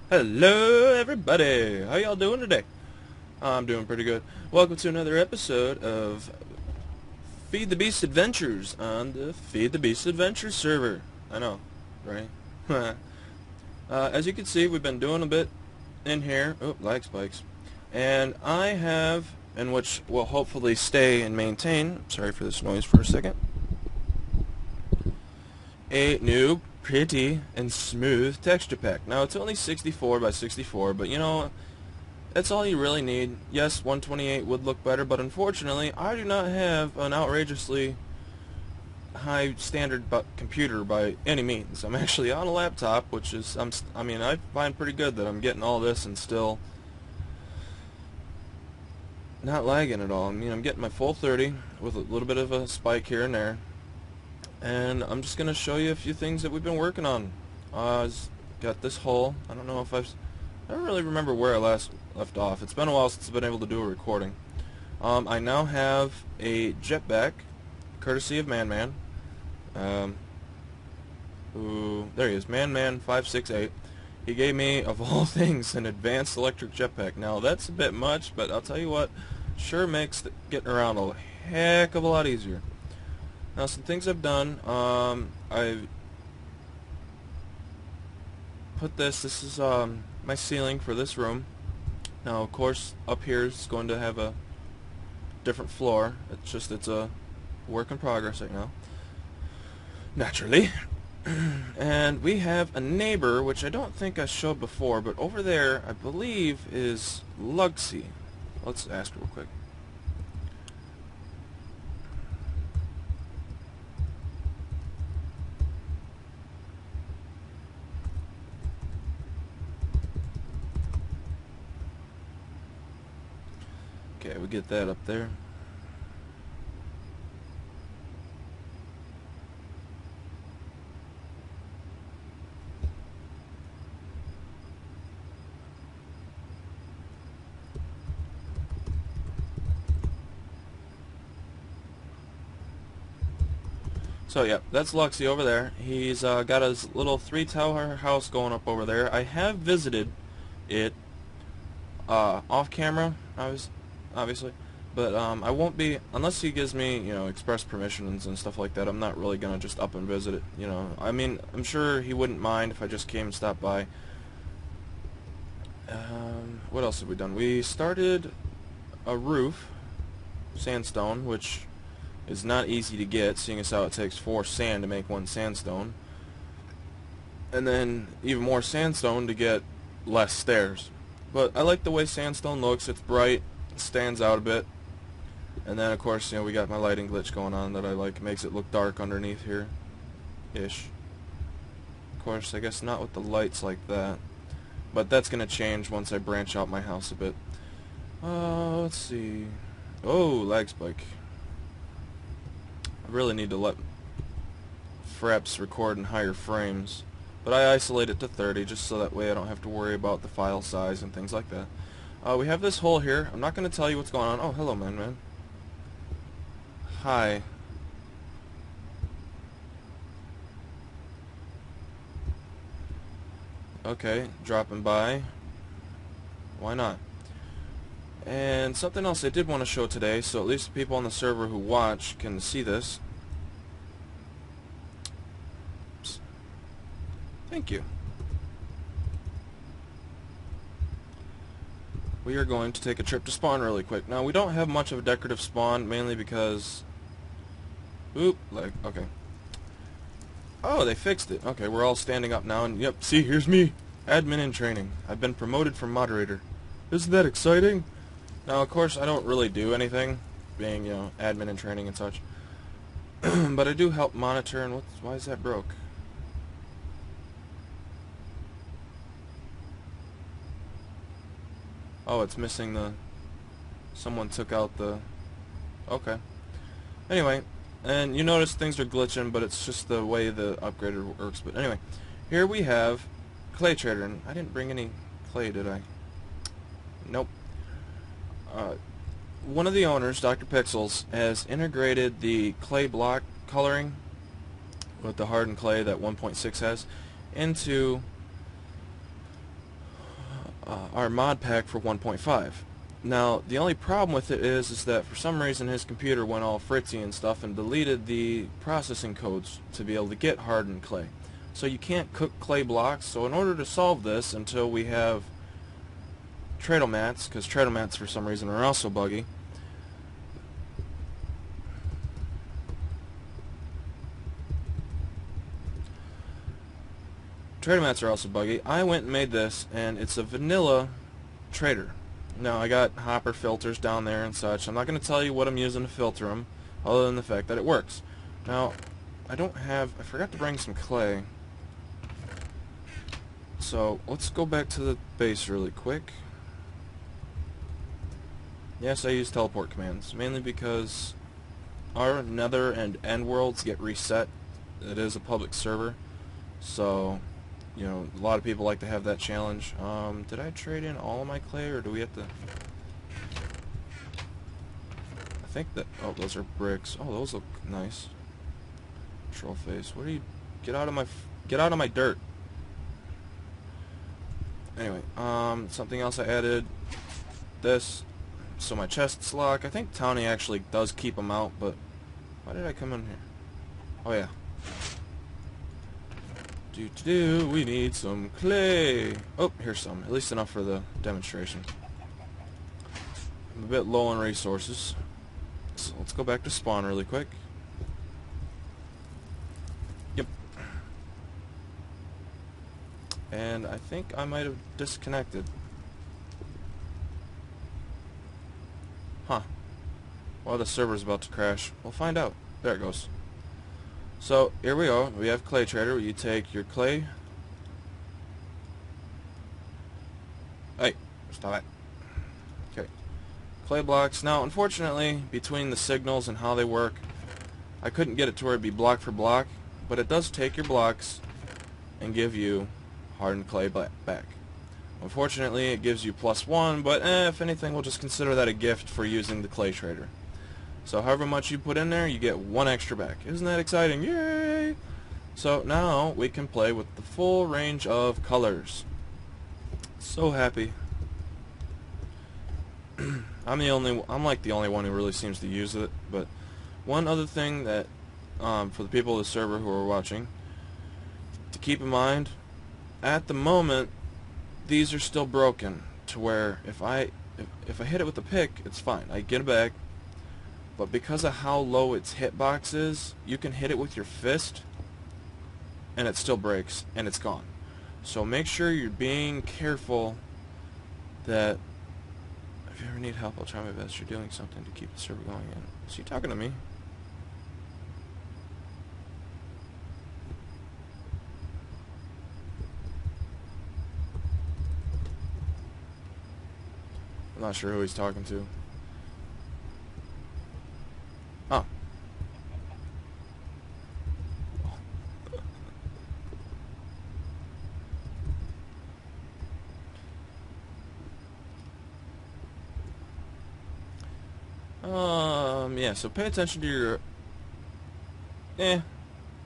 Hello everybody! How y'all doing today? I'm doing pretty good. Welcome to another episode of Feed the Beast Adventures on the Feed the Beast Adventures server. I know, right? As you can see, we've been doing a bit in here. Oh, lag spikes. And I have, and which will hopefully stay and maintain, sorry for this noise for a second, a new pretty and smooth texture pack. Now it's only 64 by 64, but you know, that's all you really need. Yes, 128 would look better, but unfortunately, I do not have an outrageously high standard computer by any means. I'm actually on a laptop, which is, I mean, I find pretty good that I'm getting all this and still not lagging at all. I mean, I'm getting my full 30 with a little bit of a spike here and there. And I'm just going to show you a few things that we've been working on. Got this hole. I don't know if I don't really remember where I last left off. It's been a while since I've been able to do a recording. I now have a jetpack, courtesy of Man. There he is, Man 568. He gave me, of all things, an advanced electric jetpack. Now that's a bit much, but I'll tell you what, sure makes getting around a heck of a lot easier. Now some things I've done, I've put this is my ceiling for this room. Now of course up here is going to have a different floor. It's a work in progress right now, naturally. And we have a neighbor, which I don't think I showed before, but over there I believe is Lugsy. Let's ask her real quick. Okay, we get that up there. So yeah, that's Luxy over there. He's got his little 3-tower house going up over there. I have visited it off camera, obviously, but I won't be, unless he gives me, you know, express permissions and stuff like that. I'm not really gonna just up and visit it, you know. I mean, I'm sure he wouldn't mind if I just came and stopped by. What else have we done? We started a roof, sandstone, which is not easy to get, seeing as how it takes 4 sand to make 1 sandstone, and then even more sandstone to get less stairs. But I like the way sandstone looks. It's bright, it stands out a bit, and then of course, you know, we got my lighting glitch going on that I like. It makes it look dark underneath here ish. Of course, I guess not with the lights like that, but that's gonna change once I branch out my house a bit. Let's see. Oh, lag spike. I really need to let Fraps record in higher frames, but I isolate it to 30 just so that way I don't have to worry about the file size and things like that. We have this hole here. I'm not going to tell you what's going on. Oh, hello, man. Hi. Okay, dropping by. Why not? And something else I did want to show today, so at least the people on the server who watch can see this. Oops. Thank you. We are going to take a trip to spawn really quick. Now, we don't have much of a decorative spawn, mainly because... Oop, like, okay. Oh, they fixed it. Okay, we're all standing up now, and yep, see, here's me. Admin in training. I've been promoted from moderator. Isn't that exciting? Now, of course, I don't really do anything, being, you know, admin in training and such. But I do help monitor, and why is that broke? Oh, it's missing the... Someone took out the... Okay. Anyway, and you notice things are glitching, but it's just the way the upgrader works. But anyway, here we have Clay Trader, and I didn't bring any clay, did I? Nope. One of the owners, Dr. Pixels, has integrated the clay block coloring with the hardened clay that 1.6 has into our mod pack for 1.5. Now, the only problem with it is that for some reason his computer went all fritzy and stuff and deleted the processing codes to be able to get hardened clay. So you can't cook clay blocks. So in order to solve this until we have Tradle mats, because Tradle mats for some reason are also buggy, I went and made this, and it's a vanilla trader. Now, I got hopper filters down there and such. I'm not going to tell you what I'm using to filter them, other than the fact that it works. Now, I forgot to bring some clay. So, let's go back to the base really quick. Yes, I use teleport commands, mainly because our nether and end worlds get reset. It is a public server, so you know, a lot of people like to have that challenge. Did I trade in all of my clay, or do we have to... I think that... Oh, those are bricks. Oh, those look nice. Troll face. What are you... Get out of my dirt. Anyway, something else I added. This. So my chests lock. I think Townie actually does keep them out, but... Why did I come in here? Oh, yeah. We need some clay. Oh, here's some. At least enough for the demonstration. I'm a bit low on resources. So let's go back to spawn really quick. Yep. And I think I might have disconnected. Huh. Well, the server's about to crash. We'll find out. There it goes. So, here we go. We have Clay Trader. You take your clay. Hey, stop it. Okay. Clay blocks. Now, unfortunately, between the signals and how they work, I couldn't get it to where it'd be block for block, but it does take your blocks and give you hardened clay back. Unfortunately, it gives you +1, but if anything, we'll just consider that a gift for using the Clay Trader. So however much you put in there, you get 1 extra back. Isn't that exciting? Yay! So now we can play with the full range of colors. So happy. I'm like the only one who really seems to use it. But one other thing that for the people of the server who are watching to keep in mind, at the moment these are still broken to where if I hit it with a pick, it's fine. I get it back. But because of how low its hitbox is, you can hit it with your fist and it still breaks and it's gone. So make sure you're being careful that if you ever need help, I'll try my best. You're doing something to keep the server going. Is he talking to me? I'm not sure who he's talking to. Oh. Yeah, so pay attention to your... to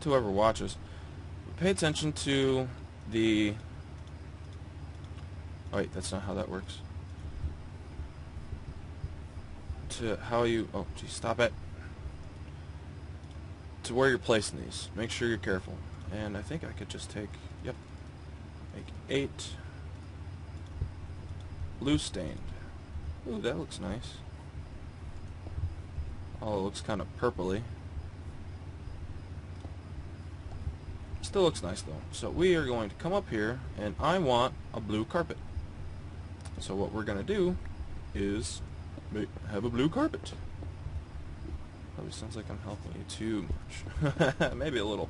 whoever watches. Pay attention to the... Oh, wait, that's not how that works. To how you... Oh, geez, stop it. To where you're placing these. Make sure you're careful. And I think I could just take... Yep. Make 8. Blue stained. Ooh, that looks nice. Oh, it looks kind of purpley. Still looks nice though. So we are going to come up here and I want a blue carpet. So what we're going to do is have a blue carpet. Probably sounds like I'm helping you too much. Maybe a little.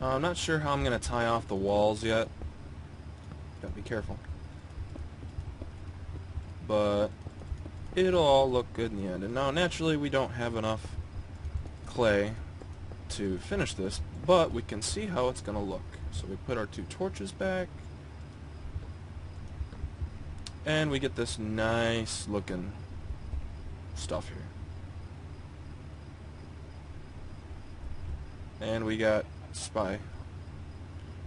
I'm not sure how I'm going to tie off the walls yet. Gotta be careful. But it'll all look good in the end. And now naturally we don't have enough clay to finish this, but we can see how it's going to look. So we put our 2 torches back. And we get this nice looking stuff here. And we got spy.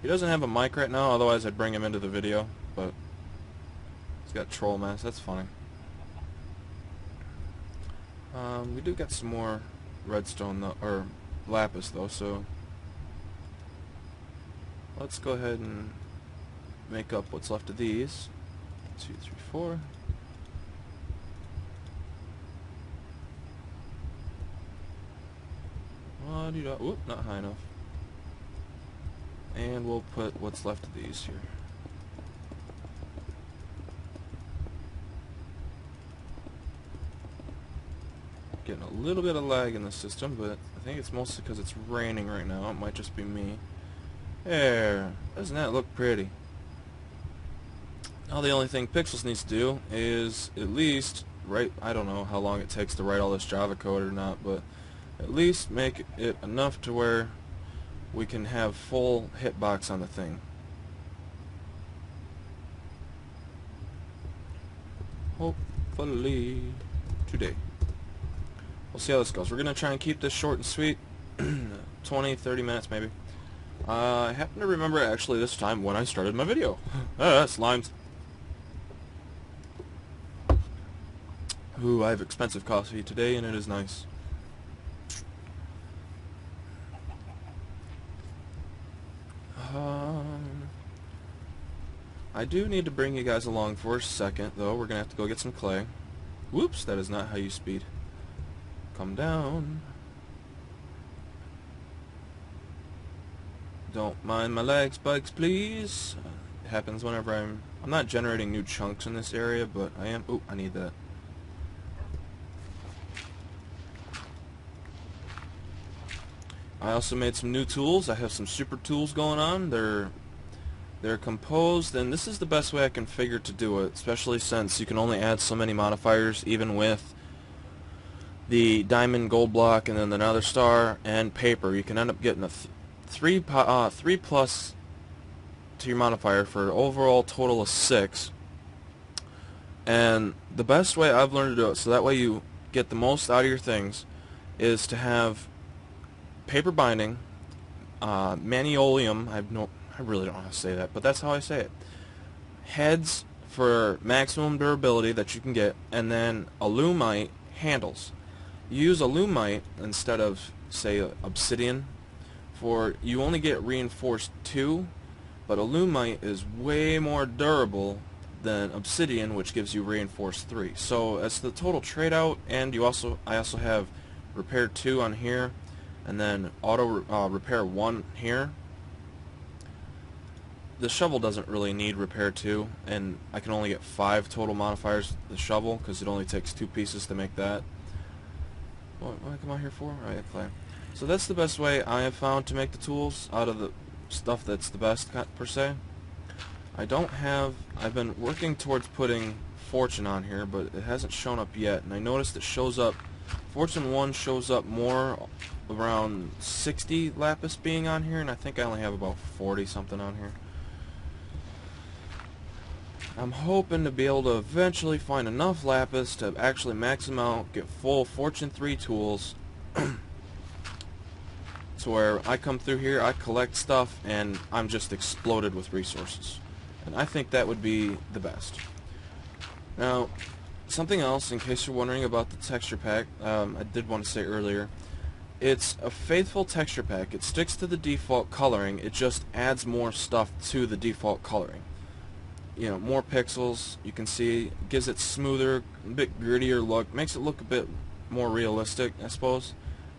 He doesn't have a mic right now, otherwise I'd bring him into the video, but he's got troll mask. That's funny. We do got some more redstone though, or lapis though, so let's go ahead and make up what's left of these. 2, 3, 4. Oop, not high enough. And we'll put what's left of these here. Getting a little bit of lag in the system, but I think it's mostly because it's raining right now. It might just be me. There. Doesn't that look pretty? Now the only thing Pixels needs to do is at least write, I don't know how long it takes to write all this Java code or not, but at least make it enough to where we can have full hitbox on the thing. Hopefully today. We'll see how this goes. We're going to try and keep this short and sweet. 20, 30 minutes maybe. I happen to remember actually this time when I started my video. Slimes. Ooh, I have expensive coffee today and it is nice. I do need to bring you guys along for a second though. We're going to have to go get some clay. Whoops, that is not how you speed. Come down. Don't mind my legs, bugs, please. It happens whenever I'm not generating new chunks in this area, but I am. Ooh, I need that. I also made some new tools. I have some super tools going on. They're composed, and this is the best way I can figure to do it, especially since you can only add so many modifiers, even with the diamond, gold block, and then the nether star and paper. You can end up getting a 3 plus to your modifier for an overall total of 6. And the best way I've learned to do it, so that way you get the most out of your things, is to have paper binding, manuolium. I really don't know how to say that, but that's how I say it. Heads for maximum durability that you can get, and then alumite handles. You use alumite instead of, say, obsidian. You only get reinforced 2, but alumite is way more durable than obsidian, which gives you reinforced 3. So as the total trade out, and I also have repair 2 on here, and then auto repair 1 here. The shovel doesn't really need repair 2, and I can only get 5 total modifiers the shovel because it only takes 2 pieces to make that. What did I come out here for? Oh yeah, clay. So that's the best way I have found to make the tools out of the stuff that's the best per se. I've been working towards putting fortune on here, but it hasn't shown up yet, and I noticed it shows up, fortune 1 shows up more around 60 lapis being on here, and I think I only have about 40 something on here. I'm hoping to be able to eventually find enough lapis to actually max them out, get full fortune 3 tools, to where I come through here, I collect stuff, and I'm just exploded with resources. And I think that would be the best. Now, something else, in case you're wondering about the texture pack, I did want to say earlier, it's a faithful texture pack. It sticks to the default coloring, it just adds more stuff to the default coloring. You know, more pixels, you can see, gives it smoother, a bit grittier look, makes it look a bit more realistic, I suppose.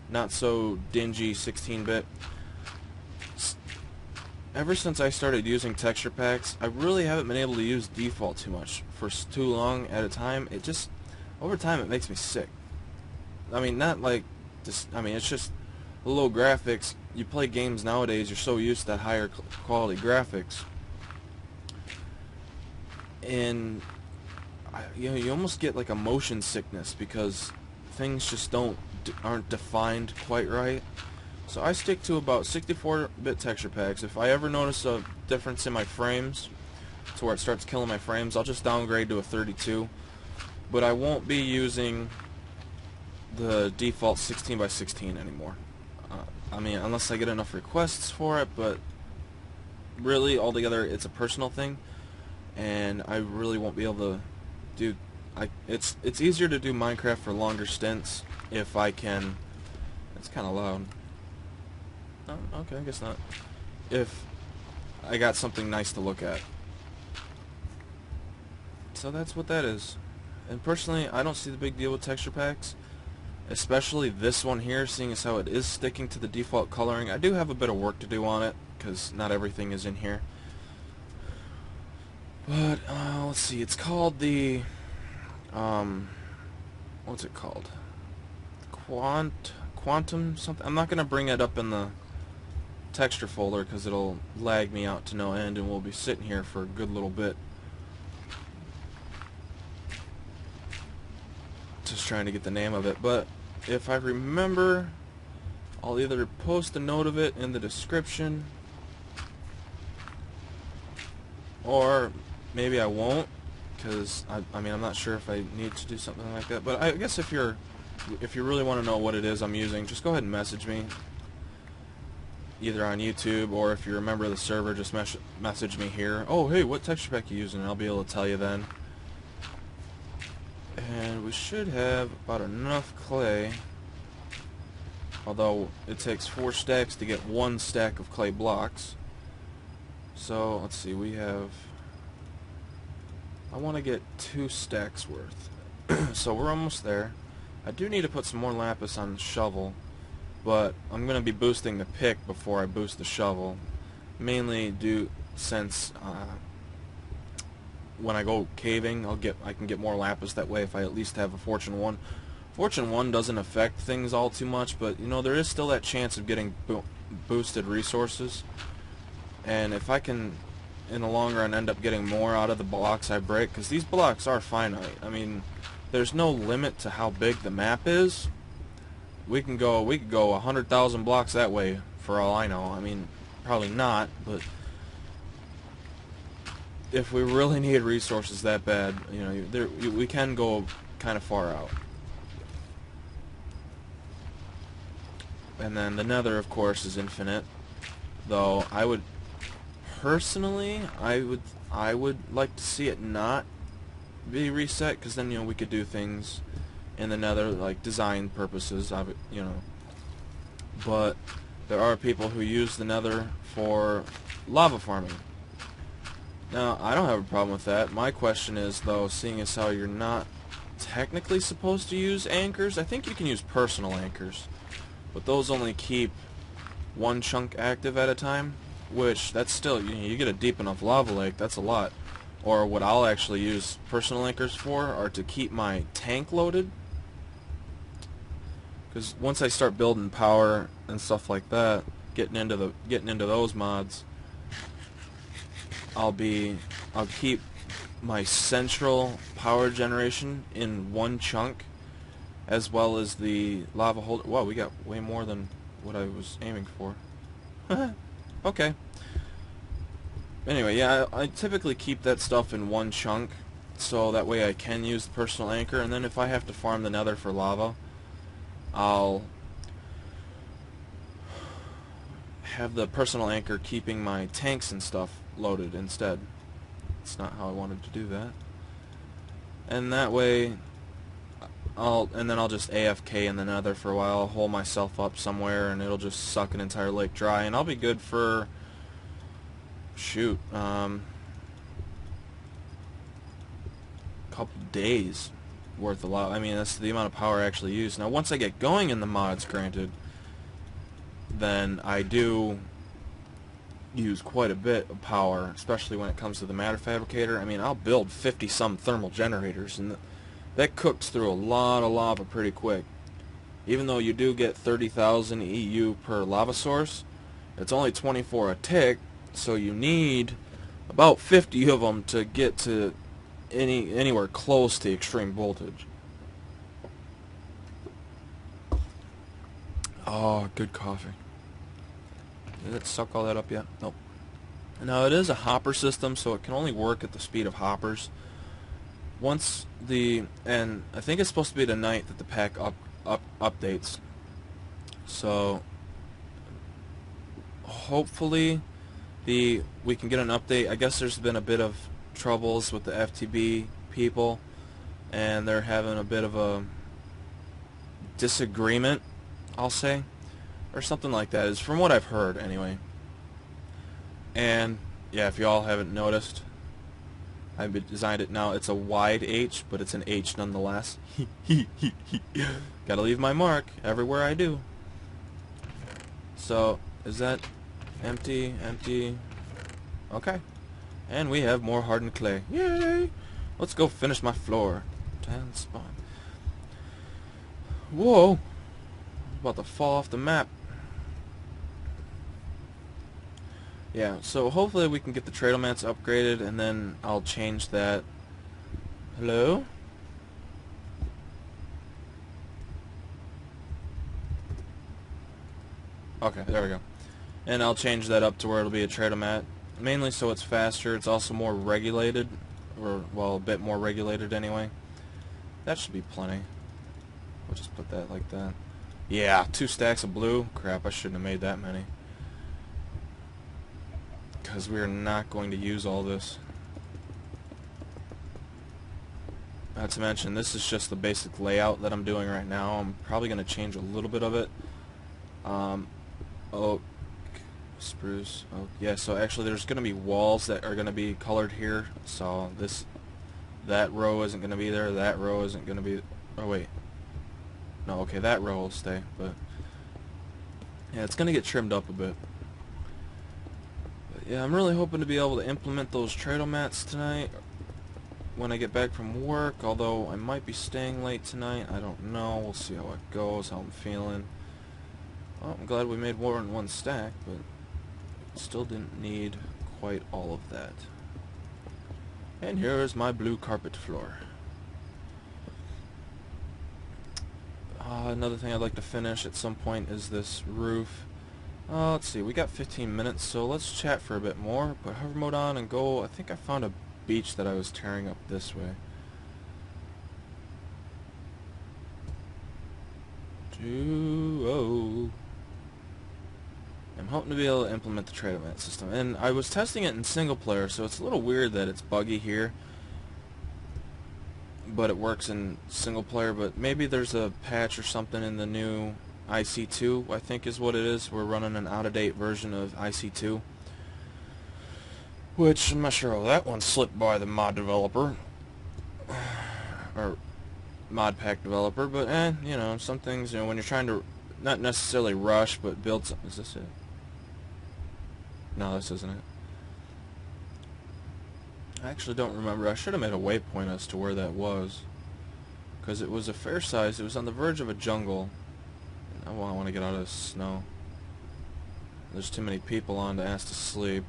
Not so dingy 16-bit. Ever since I started using texture packs, I really haven't been able to use default too much for too long at a time. It just, over time, it makes me sick. I mean, not like, it's just low graphics. You play games nowadays, you're so used to higher quality graphics. And you almost get like a motion sickness because things just aren't defined quite right. So I stick to about 64-bit texture packs. If I ever notice a difference in my frames to where it starts killing my frames, I'll just downgrade to a 32. But I won't be using the default 16:16 anymore. I mean, unless I get enough requests for it, but really altogether it's a personal thing, and I really won't be able to do. It's easier to do Minecraft for longer stints if I can. It's kind of loud. Oh, okay, I guess not. If I got something nice to look at. So that's what that is. And personally, I don't see the big deal with texture packs, especially this one here, seeing as how it is sticking to the default coloring. I do have a bit of work to do on it, because not everything is in here. But, let's see, it's called the, what's it called? Quantum something? I'm not going to bring it up in the texture folder, because it'll lag me out to no end, and we'll be sitting here for a good little bit. Just trying to get the name of it, but if I remember, I'll either post a note of it in the description, or maybe I won't, because I mean, I'm not sure if I need to do something like that. But I guess if you really want to know what it is I'm using, just go ahead and message me, either on YouTube, or if you're a member of the server, just message me here. Oh, hey, what texture pack you using? And I'll be able to tell you then. And we should have about enough clay, although it takes 4 stacks to get 1 stack of clay blocks. So let's see, we have, I want to get 2 stacks worth. So we're almost there. I do need to put some more lapis on the shovel, but I'm going to be boosting the pick before I boost the shovel, mainly since when I go caving, I can get more lapis that way if I at least have a Fortune 1. Fortune 1 doesn't affect things all too much, but you know, there is still that chance of getting boosted resources. And if I can, in the long run, end up getting more out of the blocks I break, because these blocks are finite. I mean, there's no limit to how big the map is. We could go 100,000 blocks that way, for all I know. I mean, probably not, but if we really need resources that bad, you know, we can go kind of far out. And then the Nether, of course, is infinite. Though I would personally, I would like to see it not be reset, because then, you know, we could do things in the Nether like design purposes, you know. But there are people who use the Nether for lava farming. Now, I don't have a problem with that. My question is, though, seeing as how you're not technically supposed to use anchors, I think you can use personal anchors, but those only keep 1 chunk active at a time, which that's still, you get a deep enough lava lake, that's a lot. Or what I'll actually use personal anchors for are to keep my tank loaded, because once I start building power and stuff like that, getting into those mods, I'll keep my central power generation in 1 chunk, as well as the lava holder. Wow, we got way more than what I was aiming for. Okay. Anyway, yeah, I typically keep that stuff in 1 chunk, so that way I can use the personal anchor, and then if I have to farm the Nether for lava, I'll have the personal anchor keeping my tanks and stuff loaded instead. It's not how I wanted to do that. And that way, I'll just AFK in the Nether for a while, I'll hole myself up somewhere, and it'll just suck an entire lake dry, and I'll be good for, shoot, couple days worth of lava. I mean, that's the amount of power I actually use. Now, once I get going in the mods, granted, then I do use quite a bit of power, especially when it comes to the matter fabricator. I mean, I'll build 50-some thermal generators, and that cooks through a lot of lava pretty quick. Even though you do get 30,000 EU per lava source, it's only 24 a tick, so you need about 50 of them to get to anywhere close to extreme voltage. Oh, good coffee. Did it suck all that up yet? Nope. Now, it is a hopper system, so it can only work at the speed of hoppers. And I think it's supposed to be tonight that the pack updates. So, hopefully, we can get an update. I guess there's been a bit of troubles with the FTB people, and they're having a bit of a disagreement, I'll say, or something like that, is from what I've heard anyway. And yeah, if y'all haven't noticed, I've designed it now. It's a wide H, but it's an H nonetheless. Gotta leave my mark everywhere I do. So, is that empty? Empty. Okay. And we have more hardened clay. Yay! Let's go finish my floor. 10 spawn. Whoa! I'm about to fall off the map. Yeah, so hopefully we can get the Tradle mats upgraded, and then I'll change that. Hello? Okay, there we go. And I'll change that up to where it'll be a Tradle mat, mainly so it's faster. It's also more regulated, or, well, a bit more regulated anyway. That should be plenty. We'll just put that like that. Yeah, 2 stacks of blue. Crap, I shouldn't have made that many, because we are not going to use all this. Not to mention, this is just the basic layout that I'm doing right now. I'm probably going to change a little bit of it. Oak, spruce, oak. Yeah, so actually there's going to be walls that are going to be colored here. So that row isn't going to be there. That row isn't going to be... Oh, wait. No, okay, that row will stay. But yeah, it's going to get trimmed up a bit. Yeah, I'm really hoping to be able to implement those Tradle mats tonight when I get back from work, although I might be staying late tonight. I don't know. We'll see how it goes, how I'm feeling. Well, I'm glad we made more than 1 stack, but still didn't need quite all of that. And here is my blue carpet floor. Another thing I'd like to finish at some point is this roof. Let's see, we got 15 minutes, so let's chat for a bit more. Put hover mode on and go. I think I found a beach that I was tearing up this way. I'm hoping to be able to implement the Tradle mat system. And I was testing it in single player, so it's a little weird that it's buggy here, but it works in single player. But maybe there's a patch or something in the new IC2, I think is what it is. We're running an out-of-date version of IC2, which I'm not sure how that one slipped by the mod developer or mod pack developer. But you know, some things, you know, when you're trying to not necessarily rush but build something. Is this it? No, this isn't it. I actually don't remember. I should have made a waypoint as to where that was, because it was a fair size. It was on the verge of a jungle. I want to get out of the snow. There's too many people on to ask to sleep.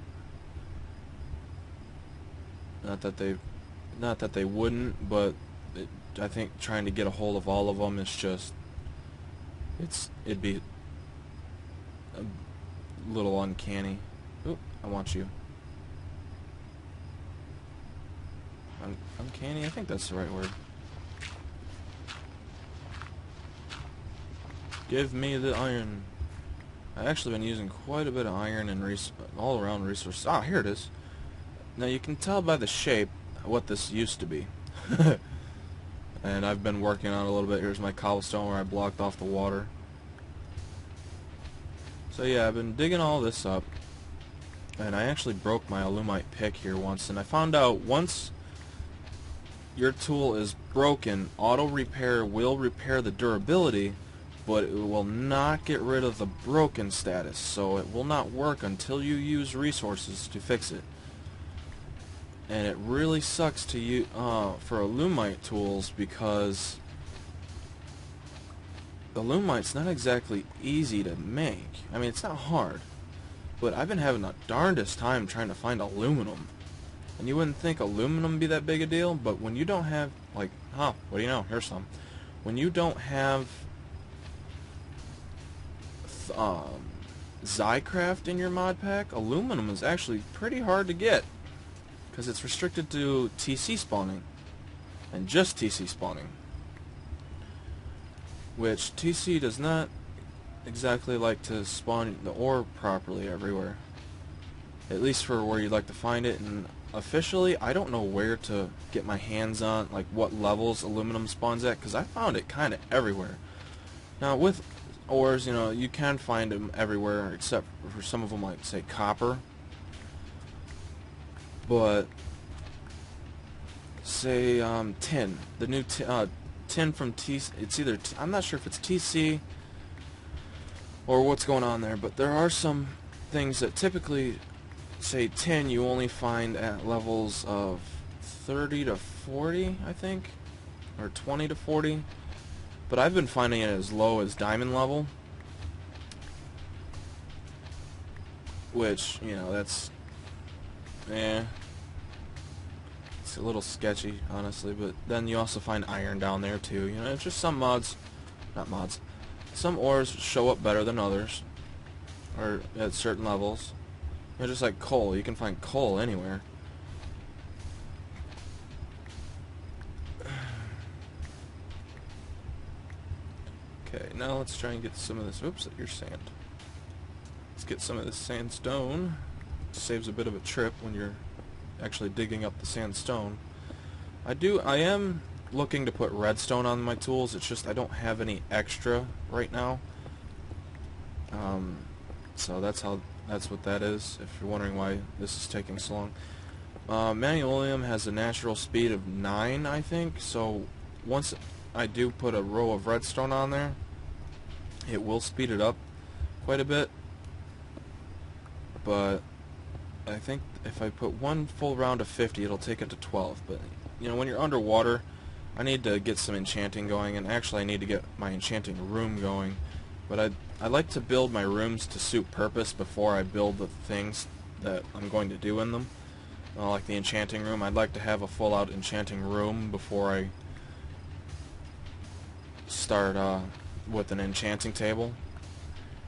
Not that they wouldn't, but I think trying to get a hold of all of them is just, it'd be a little uncanny. Oop, I want you. Uncanny? I think that's the right word. Give me the iron. I've actually been using quite a bit of iron and all around resources. Ah, here it is. Now you can tell by the shape what this used to be. And I've been working on it a little bit. Here's my cobblestone where I blocked off the water. So yeah, I've been digging all this up. And I actually broke my alumite pick here once, and I found out once your tool is broken, auto repair will repair the durability, but it will not get rid of the broken status, so it will not work until you use resources to fix it. And it really sucks to use for alumite tools, because alumite's not exactly easy to make. I mean, it's not hard, but I've been having the darndest time trying to find aluminum. And you wouldn't think aluminum would be that big a deal, but when you don't have, like, what do you know, here's some. When you don't have Zycraft in your mod pack, aluminum is actually pretty hard to get, because it's restricted to TC spawning, and just TC spawning, which TC does not exactly like to spawn the ore properly everywhere. at least for where you'd like to find it. And officially, I don't know where to get my hands on, like what levels aluminum spawns at, because I found it kind of everywhere. Now with ores, you know, you can find them everywhere except for some of them, like say copper. But say tin, the new tin from it's either I'm not sure if it's TC or what's going on there, but there are some things that typically say tin you only find at levels of 30 to 40, I think, or 20 to 40. But I've been finding it as low as diamond level, which, you know, that's it's a little sketchy, honestly. But then you also find iron down there too. You know, it's just some mods, not mods, some ores show up better than others, or at certain levels. You know, just like coal, you can find coal anywhere. Okay, now let's try and get some of this. Oops, your sand. Let's get some of this sandstone. Saves a bit of a trip when you're actually digging up the sandstone. I am looking to put redstone on my tools. It's just I don't have any extra right now. So that's what that is. If you're wondering why this is taking so long. Manualium has a natural speed of 9, I think. So once I do put a row of redstone on there, it will speed it up quite a bit. But I think if I put one full round of 50, it'll take it to 12. But you know, when you're underwater, I need to get some enchanting going, and actually I need to get my enchanting room going. But I like to build my rooms to suit purpose before I build the things that I'm going to do in them. Like the enchanting room, I'd like to have a full-out enchanting room before I start with an enchanting table.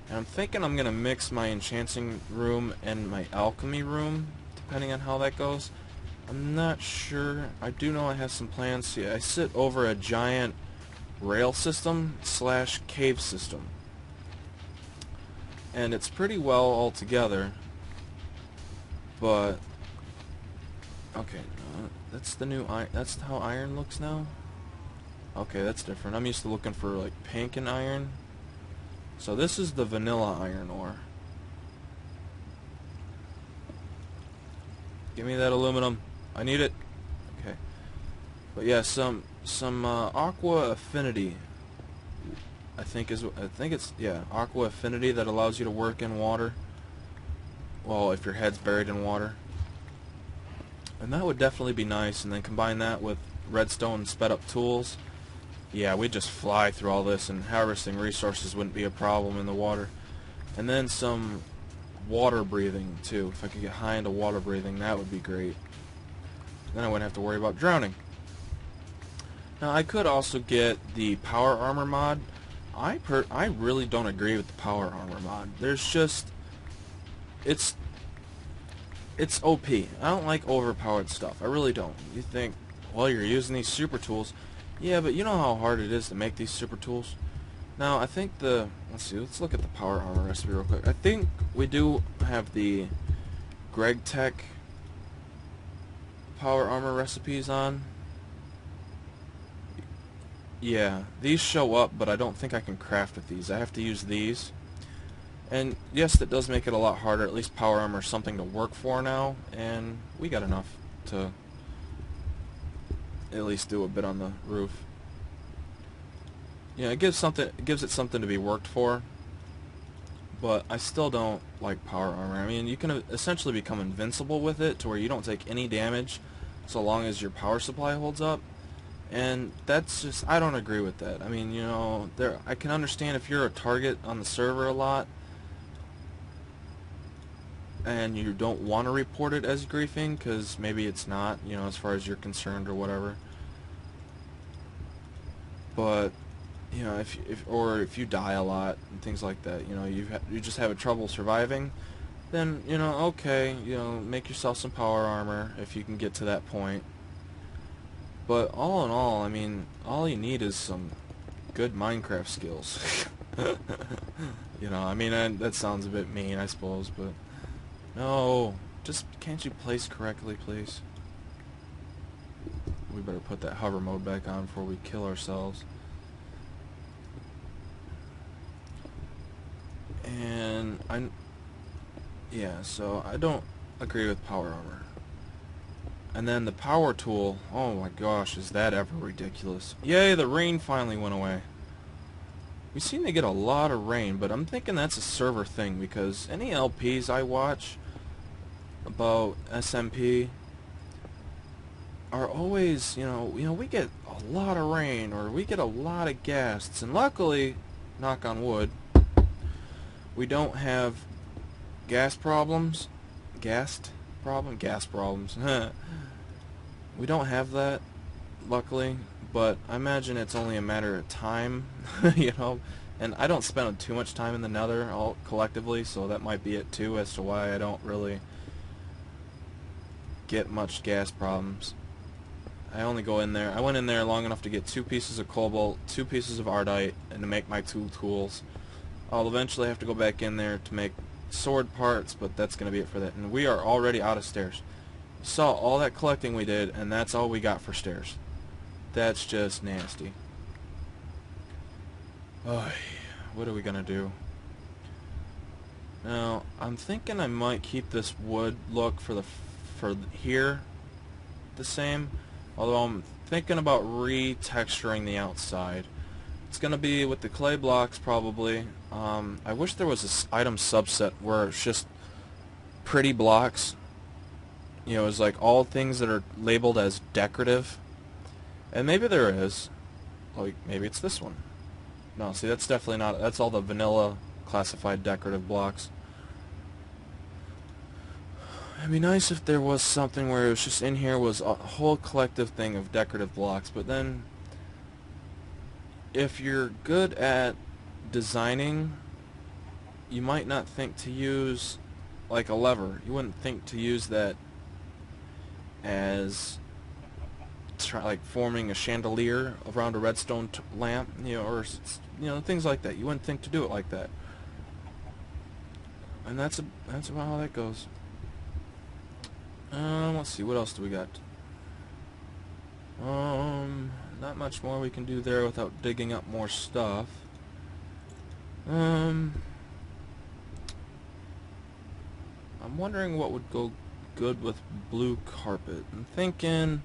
And I'm thinking I'm going to mix my enchanting room and my alchemy room, depending on how that goes. I'm not sure. I do know I have some plans. See, I sit over a giant rail system / cave system. And it's pretty well all together. But okay, that's the new iron. That's how iron looks now. Okay, that's different. I'm used to looking for like pink and iron. So this is the vanilla iron ore. Give me that aluminum. I need it. Okay. But yeah, some aqua affinity. I think it's aqua affinity that allows you to work in water. Well, if your head's buried in water. And that would definitely be nice, and then combine that with redstone and sped up tools. Yeah, we'd just fly through all this, and harvesting resources wouldn't be a problem in the water. And then some water breathing too. If I could get high into water breathing, that would be great. Then I wouldn't have to worry about drowning. Now I could also get the power armor mod. I really don't agree with the power armor mod. There's just it's OP. I don't like overpowered stuff. I really don't. You think, well, you're using these super tools. Yeah, but you know how hard it is to make these super tools? Now, I think let's look at the power armor recipe real quick. I think we do have the Greg Tech power armor recipes on. Yeah, these show up, but I don't think I can craft with these. I have to use these. And yes, that does make it a lot harder. At least power armor is something to work for now, and we got enough to at least do a bit on the roof. Yeah, it gives it something to be worked for, but I still don't like power armor. I mean, you can essentially become invincible with it to where you don't take any damage so long as your power supply holds up, and that's just, I don't agree with that. I mean, you know, I can understand if you're a target on the server a lot and you don't want to report it as griefing because maybe it's not, you know, as far as you're concerned or whatever. But you know, if you die a lot and things like that, you know, you just have trouble surviving, then, you know, okay, you know, make yourself some power armor if you can get to that point. But all in all, I mean, all you need is some good Minecraft skills. You know, I mean, that sounds a bit mean, I suppose, but no, Just can't you place correctly, please? We better put that hover mode back on before we kill ourselves. And yeah, so I don't agree with power armor. And then the power tool, oh my gosh, is that ever ridiculous. Yay, the rain finally went away. We seem to get a lot of rain, but I'm thinking that's a server thing, because any LPs I watch about SMP are always, you know, we get a lot of rain, or we get a lot of ghasts, and luckily, knock on wood, we don't have gas problems. Gas problems. We don't have that, luckily, but I imagine it's only a matter of time, you know, and I don't spend too much time in the Nether all collectively, so that might be it too as to why I don't really get much gas problems. I only go in there. I went in there long enough to get 2 pieces of cobalt, 2 pieces of ardite, and to make my 2 tools. I'll eventually have to go back in there to make sword parts, but that's going to be it for that. And we are already out of stairs. You saw all that collecting we did, and that's all we got for stairs. That's just nasty. Oh, what are we going to do? Now, I'm thinking I might keep this wood look for here the same, although I'm thinking about re-texturing the outside. It's going to be with the clay blocks, probably. I wish there was this item subset where it's just pretty blocks. You know, it's like all things that are labeled as decorative. And maybe there is. Like, maybe it's this one. No, see, that's definitely not. That's all the vanilla classified decorative blocks. It'd be nice if there was something where it was just in here was a whole collective thing of decorative blocks, but then if you're good at designing, you might not think to use like a lever. You wouldn't think to use that as like forming a chandelier around a redstone lamp, you know, or things like that. You wouldn't think to do it like that. And that's about how that goes. Let's see, what else do we got? Not much more we can do there without digging up more stuff. I'm wondering what would go good with blue carpet. I'm thinking,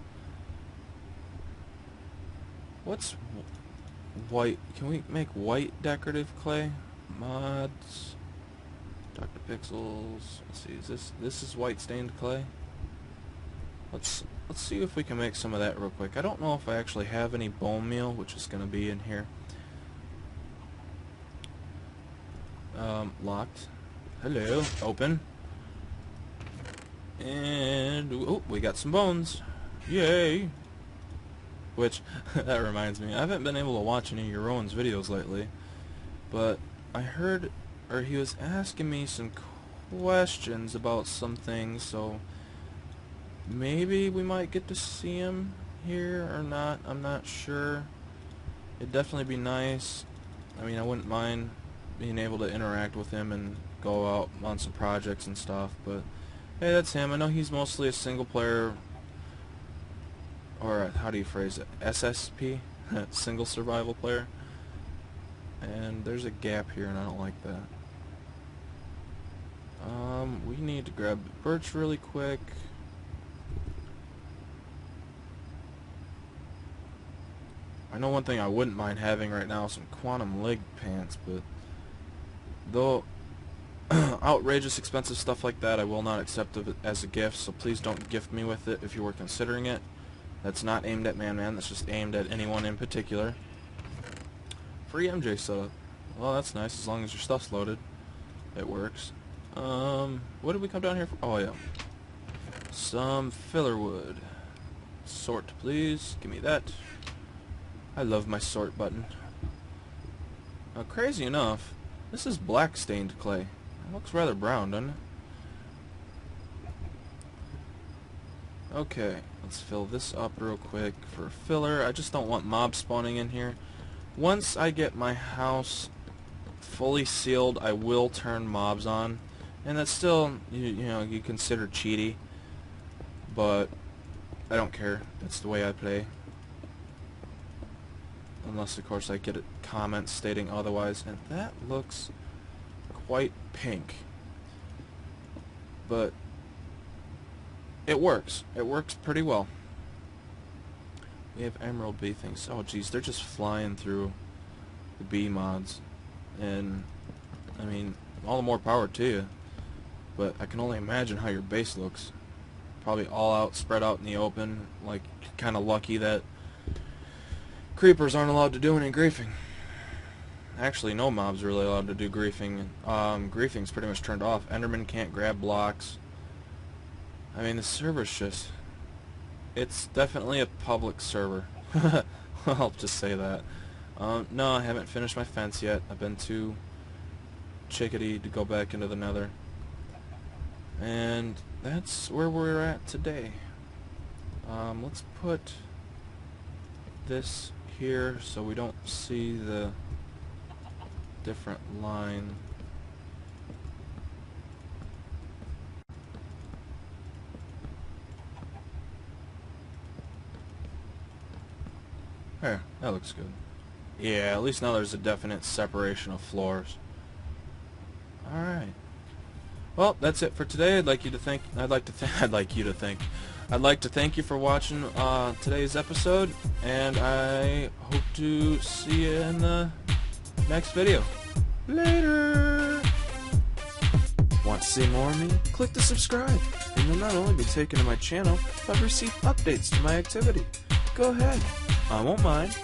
what's white? Can we make white decorative clay? Mods, Dr. Pixels. Let's see, this is white stained clay. Let's see if we can make some of that real quick. I don't know if I actually have any bone meal, which is going to be in here. Locked. Hello. Open. And oh, we got some bones. Yay! Which that reminds me, I haven't been able to watch any of your Rowan's videos lately, but I heard, or he was asking me some questions about some things, so maybe we might get to see him here or not. I'm not sure. It'd definitely be nice. I mean, I wouldn't mind being able to interact with him and go out on some projects and stuff, but hey, that's him. I know he's mostly a single player, or how do you phrase it? SSP? Single survival player. And there's a gap here and I don't like that. We need to grab birch really quick. I know one thing I wouldn't mind having right now is some quantum leg pants, but though outrageous expensive stuff like that I will not accept it as a gift, so please don't gift me with it if you were considering it. That's not aimed at Man, that's just aimed at anyone in particular. Free MJ setup. Well, that's nice, as long as your stuff's loaded. It works. What did we come down here for? Oh, yeah. Some filler wood. Sort, please. Give me that. I love my sort button. Now, crazy enough, this is black stained clay. It looks rather brown, doesn't it? Okay, let's fill this up real quick for filler. I just don't want mobs spawning in here. Once I get my house fully sealed, I will turn mobs on. And that's still, you know, you consider cheaty, but I don't care. That's the way I play. Unless, of course, I get a comment stating otherwise. And that looks quite pink. But it works. It works pretty well. We have emerald bee things. Oh, geez, they're just flying through the bee mods. And, I mean, all the more power to you. But I can only imagine how your base looks. Probably all out, spread out in the open. Like, kind of lucky that creepers aren't allowed to do any griefing. Actually, no mobs are really allowed to do griefing. Griefing's pretty much turned off. Enderman can't grab blocks. I mean, the server's just... It's definitely a public server. I'll just say that. No, I haven't finished my fence yet. I've been too chickadee to go back into the nether. And that's where we're at today. Let's put this here so we don't see the different line. There, that looks good. Yeah, at least now there's a definite separation of floors. Alright. Well, that's it for today. I'd like to thank you for watching today's episode, and I hope to see you in the next video. Later! Want to see more of me? Click to subscribe, and you'll not only be taken to my channel, but receive updates to my activity. Go ahead. I won't mind.